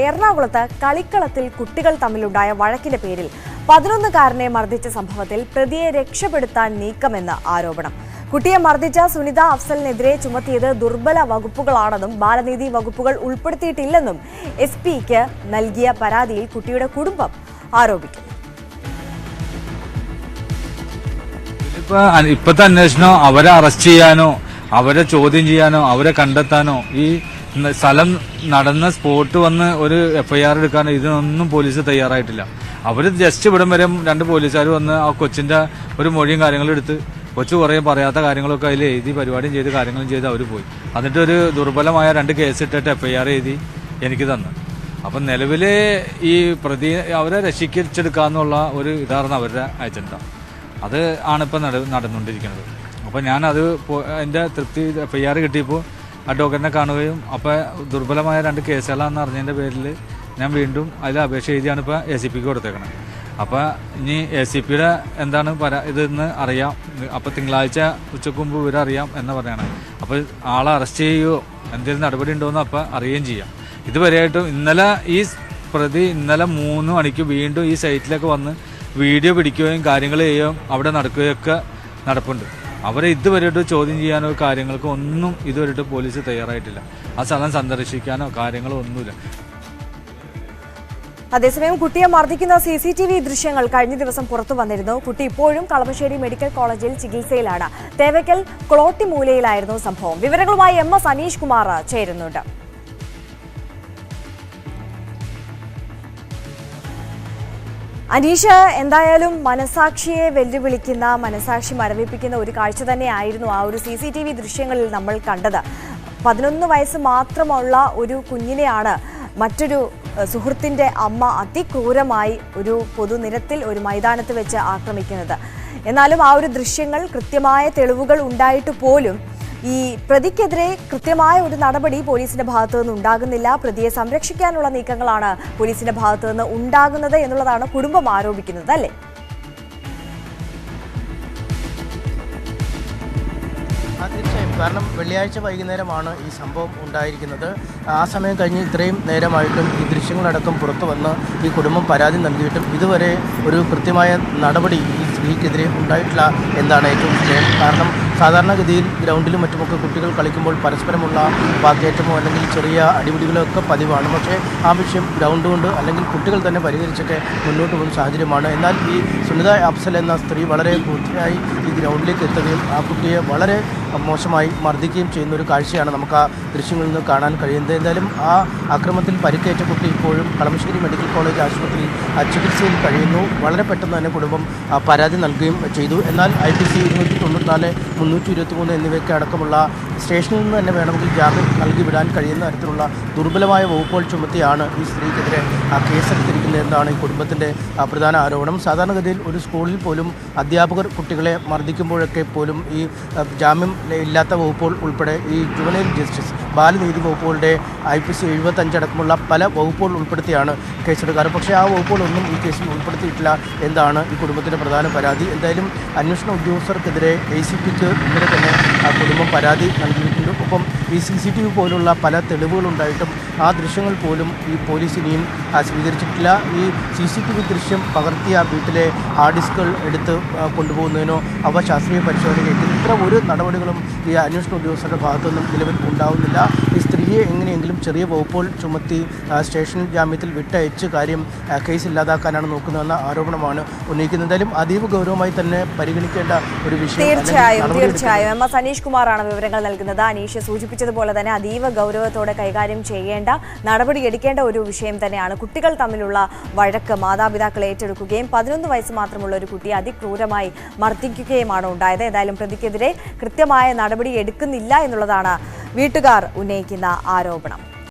എറണാകുളത്ത് കളിക്കളത്തിൽ കുട്ടികൾ തമ്മിലുണ്ടായ വഴക്കിന്റെ പേരിൽ 11കാരനെ മർദ്ദിച്ച സംഭവത്തിൽ പ്രതിയെ രക്ഷപ്പെടുത്താൻ നീക്കമെന്ന് ആരോപണം. കുട്ടിയെ മർദ്ദിച്ച സുനിത അഫ്സലിനെതിരെ ചുമത്തിയത് ദുർബല വകുപ്പുകളാണെന്നും ബാലനീതി വകുപ്പുകൾ ഉൾപ്പെടുത്തിയിട്ടില്ലെന്നും SP-ക്ക് നൽകിയ പരാതിയിൽ കുട്ടിയുടെ കുടുംബം ആരോപിക്കുന്നു. ഇപ്പോഴത്തെ അന്വേഷണം അവരെ അറസ്റ്റ് ചെയ്യാനോ അവരെ ചോദ്യം ചെയ്യാനോ അവരെ കണ്ടെത്താനോ ഈ സ്ഥലം നടന്ന സ്പോട്ട് വന്ന് ഒരു FIR എടുക്കാനോ ഇതിനൊന്നും പോലീസ് തയ്യാറായിട്ടില്ല. അവർ ജസ്റ്റ് ഇവിടം വരെ 2 പോലീസുകാർ വന്ന് ആ കൊച്ചിന്റെ ഒരു മൊഴിയും കാര്യങ്ങളും എടുത്ത് കൊച്ചു കുറേ പറയാത്ത കാര്യങ്ങളൊക്കെ അതിൽ എഴുതി പരിപാടിയും ചെയ്ത് കാര്യങ്ങളും ചെയ്ത് അവർ പോയി. എന്നിട്ട് ഒരു ദുർബലമായ 2 കേസ് ഇട്ടിട്ട് FIR എഴുതി എനിക്ക് തന്നു. അപ്പം നിലവിൽ ഈ പ്രതി അവരെ രക്ഷിച്ചെടുക്കാന്നുള്ള ഒരു ഇതായിരുന്നു അവരുടെ അജണ്ട. അത് ആണിപ്പോൾ നടന്നുകൊണ്ടിരിക്കുന്നത്. അപ്പോൾ ഞാനത് എൻ്റെ തൃപ്തി FIR കിട്ടിയപ്പോൾ അഡ്വക്കറ്റിനെ കാണുകയും അപ്പോൾ ദുർബലമായ 2 കേസുകളാണെന്ന് അറിഞ്ഞതിൻ്റെ പേരിൽ ഞാൻ വീണ്ടും അതിൽ അപേക്ഷ എഴുതിയാണ് ഇപ്പോൾ ACPക്ക് കൊടുത്തേക്കണത്. അപ്പോൾ ഇനി ACPയുടെ എന്താണ് ഇതെന്ന് അറിയാം. അപ്പോൾ തിങ്കളാഴ്ച ഉച്ചക്ക് മുമ്പ് ഇവരറിയാം എന്ന് പറയണം. അപ്പോൾ ആളെ അറസ്റ്റ് ചെയ്യുകയോ എന്തെങ്കിലും നടപടി ഉണ്ടോ എന്ന് അപ്പോൾ അറിയുകയും ചെയ്യാം. ഇതുവരെയായിട്ടും ഇന്നലെ ഈ പ്രതി 3 മണിക്ക് വീണ്ടും ഈ സൈറ്റിലേക്ക് വന്ന് വീഡിയോ പിടിക്കുകയും കാര്യങ്ങൾ ചെയ്യുകയും അവിടെ നടക്കുകയൊക്കെ നടപ്പുണ്ട്. അവരെ ഇതുവരെയായിട്ട് ചോദ്യം ചെയ്യാനോ കാര്യങ്ങൾക്കോ ഒന്നും ഇതുവരെയായിട്ട് പോലീസ് തയ്യാറായിട്ടില്ല. ആ സ്ഥലം സന്ദർശിക്കാനോ കാര്യങ്ങളോ ഒന്നുമില്ല. അതേസമയം കുട്ടിയെ മർദ്ദിക്കുന്ന CCTV ദൃശ്യങ്ങൾ കഴിഞ്ഞ ദിവസം പുറത്തു വന്നിരുന്നു. കുട്ടി ഇപ്പോഴും കളമശ്ശേരി മെഡിക്കൽ കോളേജിൽ ചികിത്സയിലാണ്. തേവയ്ക്കൽ ക്ലോട്ടിമൂലയിലായിരുന്നു സംഭവം. വിവരങ്ങളുമായി MS അനീഷ് കുമാർ ചേരുന്നുണ്ട്. അനീഷ്, എന്തായാലും മനസാക്ഷിയെ വെല്ലുവിളിക്കുന്ന, മനസാക്ഷി മരവിപ്പിക്കുന്ന ഒരു കാഴ്ച തന്നെയായിരുന്നു ആ ഒരു CCTV ദൃശ്യങ്ങളിൽ നമ്മൾ കണ്ടത്. 11 വയസ്സ് മാത്രമുള്ള ഒരു കുഞ്ഞിനെയാണ് മറ്റൊരു സുഹൃത്തിന്റെ അമ്മ അതിക്രൂരമായി ഒരു പൊതുനിരത്തിൽ ഒരു മൈതാനത്ത് വെച്ച് ആക്രമിക്കുന്നത്. എന്നാലും ആ ഒരു ദൃശ്യങ്ങൾ കൃത്യമായ തെളിവുകൾ ഉണ്ടായിട്ട് പോലും ഈ പ്രതിക്കെതിരെ കൃത്യമായ ഒരു നടപടി പോലീസിന്റെ ഭാഗത്തു നിന്ന് ഉണ്ടാകുന്നില്ല. പ്രതിയെ സംരക്ഷിക്കാനുള്ള നീക്കങ്ങളാണ് പോലീസിന്റെ ഭാഗത്തു നിന്ന് ഉണ്ടാകുന്നത് എന്നുള്ളതാണ് കുടുംബം ആരോപിക്കുന്നത്, അല്ലേ? തീർച്ചയായും. കാരണം വെള്ളിയാഴ്ച വൈകുന്നേരമാണ് ഈ സംഭവം ഉണ്ടായിരിക്കുന്നത്. ആ സമയം കഴിഞ്ഞ് ഇത്രയും നേരമായിട്ടും ഈ ദൃശ്യങ്ങളടക്കം പുറത്തു വന്ന് ഈ കുടുംബം പരാതി നൽകിയിട്ടും ഇതുവരെ ഒരു കൃത്യമായ നടപടി ഈ സ്ത്രീക്കെതിരെ ഉണ്ടായിട്ടില്ല എന്നാണ് ഏറ്റവും വിഷയം. കാരണം സാധാരണഗതിയിൽ ഗ്രൗണ്ടിലും മറ്റുമൊക്കെ കുട്ടികൾ കളിക്കുമ്പോൾ പരസ്പരമുള്ള വാക്കേറ്റമോ അല്ലെങ്കിൽ ചെറിയ അടിപിടികളോ ഒക്കെ പതിവാണ്. പക്ഷേ ആ വിഷയം ഗ്രൗണ്ട് കൊണ്ട് അല്ലെങ്കിൽ കുട്ടികൾ തന്നെ പരിഹരിച്ചൊക്കെ മുന്നോട്ട് പോകുന്ന സാഹചര്യമാണ്. എന്നാൽ ഈ സുനിത അഫ്സൽ എന്ന സ്ത്രീ വളരെ ബുദ്ധിയായി ഈ ഗ്രൗണ്ടിലേക്ക് എത്തുകയും ആ കുട്ടിയെ വളരെ മോശമായി മർദ്ദിക്കുകയും ചെയ്യുന്ന ഒരു കാഴ്ചയാണ് നമുക്ക് ആ ദൃശ്യങ്ങളിൽ നിന്ന് കാണാൻ കഴിയുന്നത്. എന്തായാലും ആ ആക്രമണത്തിൽ പരിക്കേറ്റ കുട്ടി ഇപ്പോഴും കളമശ്ശേരി മെഡിക്കൽ കോളേജ് ആശുപത്രിയിൽ ചികിത്സയിൽ കഴിയുന്നു. വളരെ പെട്ടെന്ന് തന്നെ കുടുംബം പരാതി നൽകുകയും ചെയ്തു. എന്നാൽ IPC 294, 323 എന്നിവയ്ക്ക് അടക്കമുള്ള സ്റ്റേഷനിൽ നിന്ന് തന്നെ വേണമെങ്കിൽ ജാമ്യം നൽകി വിടാൻ കഴിയുന്ന തരത്തിലുള്ള ദുർബലമായ വകുപ്പുകൾ ചുമത്തിയാണ് ഈ സ്ത്രീക്കെതിരെ കേസെടുത്തിരിക്കുന്നതെന്നാണ് ഈ കുടുംബത്തിൻ്റെ പ്രധാന ആരോപണം. സാധാരണഗതിയിൽ ഒരു സ്കൂളിൽ പോലും അധ്യാപകർ കുട്ടികളെ മർദ്ദിക്കുമ്പോഴൊക്കെ പോലും ഈ ജാമ്യം ഇല്ലാത്ത വകുപ്പുകൾ ഉൾപ്പെടെ ഈ ജുവനൈൽ ജസ്റ്റിസ് ബാലനീതി വകുപ്പുകളുടെ IPC 75 അടക്കമുള്ള പല വകുപ്പുകൾ ഉൾപ്പെടുത്തിയാണ് കേസെടുക്കാറ്. പക്ഷേ ആ വകുപ്പുകളൊന്നും ഈ കേസിൽ ഉൾപ്പെടുത്തിയിട്ടില്ല എന്നാണ് ഈ കുടുംബത്തിൻ്റെ പ്രധാന പരാതി. എന്തായാലും അന്വേഷണ ഉദ്യോഗസ്ഥർക്കെതിരെ ACPക്ക് ഇന്നലെ തന്നെ ആ കുടുംബം പരാതി നൽകിയിട്ടുണ്ട്. ഒപ്പം ഈ CCTV പോലുള്ള പല തെളിവുകളുണ്ടായിട്ടും ആ ദൃശ്യങ്ങൾ പോലും ഈ പോലീസ് ഇനിയും സ്വീകരിച്ചിട്ടില്ല. ഈ CCTV ദൃശ്യം പകർത്തിയ വീട്ടിലെ ഹാർഡ് ഡിസ്കുകൾ എടുത്ത് കൊണ്ടുപോകുന്നതിനോ അവ ശാസ്ത്രീയ പരിശോധനയ്ക്ക് ഇത്ര ഒരു നടപടികളും ഈ അന്വേഷണ ഉദ്യോഗസ്ഥരുടെ ഭാഗത്തുനിന്നും നിലവിൽ ഉണ്ടാവുന്നില്ല. ഈ സ്ത്രീയെ എങ്ങനെയെങ്കിലും ചെറിയ വകുപ്പുകൾ ചുമത്തി സ്റ്റേഷൻ ജാമ്യത്തിൽ വിട്ടയച്ച് കാര്യം കേസ് ഇല്ലാതാക്കാനാണ് നോക്കുന്നതെന്ന ആരോപണമാണ് ഉന്നയിക്കുന്നത്. എന്തായാലും അതീവ ഗൗരവമായി തന്നെ പരിഗണിക്കേണ്ട ഒരു വിഷയം. തീർച്ചയായും MS അനീഷ് കുമാറാണ് വിവരങ്ങൾ നൽകുന്നത്. അനീഷ് സൂചിപ്പിച്ചതുപോലെ തന്നെ അതീവ ഗൗരവത്തോടെ കൈകാര്യം ചെയ്യേണ്ട, നടപടിയെടുക്കേണ്ട ഒരു വിഷയം തന്നെയാണ്. കുട്ടികൾ തമ്മിലുള്ള വഴക്ക് മാതാപിതാക്കൾ ഏറ്റെടുക്കുകയും 11 വയസ്സ് മാത്രമുള്ള ഒരു കുട്ടിയെ അതിക്രൂരമായി മർദ്ദിക്കുകയുമാണ് ഉണ്ടായത്. ഏതായാലും പ്രതിക്കെതിരെ കൃത്യമായ നടപടി എടുക്കുന്നില്ല എന്നുള്ളതാണ് വീട്ടുകാർ ഉന്നയിക്കുന്ന ആരോപണം.